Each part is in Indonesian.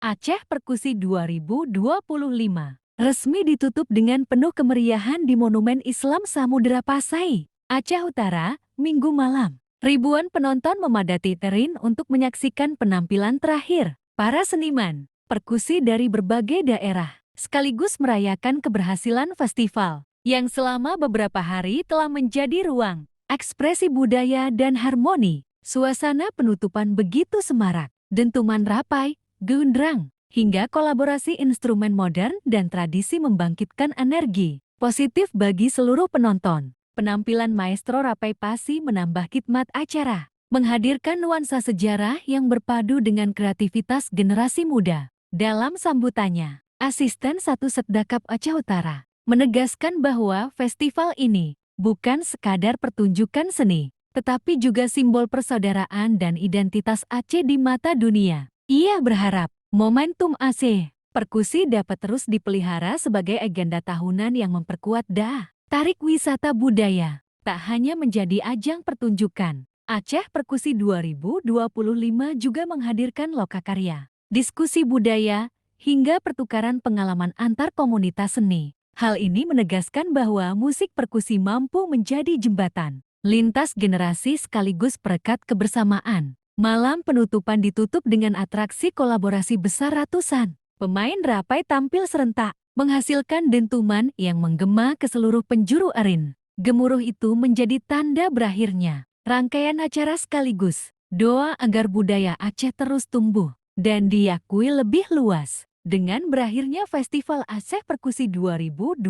Aceh Perkusi 2025 resmi ditutup dengan penuh kemeriahan di Monumen Islam Samudera Pasai, Aceh Utara, Minggu malam. Ribuan penonton memadati terin untuk menyaksikan penampilan terakhir para seniman perkusi dari berbagai daerah, sekaligus merayakan keberhasilan festival yang selama beberapa hari telah menjadi ruang ekspresi budaya dan harmoni. Suasana penutupan begitu semarak, dentuman rapai, gundrang, hingga kolaborasi instrumen modern dan tradisi membangkitkan energi positif bagi seluruh penonton. Penampilan Maestro Rapai Pasi menambah khidmat acara, menghadirkan nuansa sejarah yang berpadu dengan kreativitas generasi muda. Dalam sambutannya, Asisten 1 Setdakap Aceh Utara menegaskan bahwa festival ini bukan sekadar pertunjukan seni, tetapi juga simbol persaudaraan dan identitas Aceh di mata dunia. Ia berharap momentum Aceh Perkusi dapat terus dipelihara sebagai agenda tahunan yang memperkuat tarik wisata budaya, tak hanya menjadi ajang pertunjukan. Aceh Perkusi 2025 juga menghadirkan lokakarya, diskusi budaya, hingga pertukaran pengalaman antar komunitas seni. Hal ini menegaskan bahwa musik perkusi mampu menjadi jembatan lintas generasi sekaligus perekat kebersamaan. Malam penutupan ditutup dengan atraksi kolaborasi besar ratusan pemain rapai tampil serentak, menghasilkan dentuman yang menggema ke seluruh penjuru arin. Gemuruh itu menjadi tanda berakhirnya rangkaian acara sekaligus doa agar budaya Aceh terus tumbuh dan diakui lebih luas. Dengan berakhirnya Festival Aceh Perkusi 2025,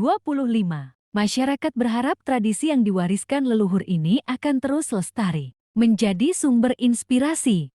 masyarakat berharap tradisi yang diwariskan leluhur ini akan terus lestari, menjadi sumber inspirasi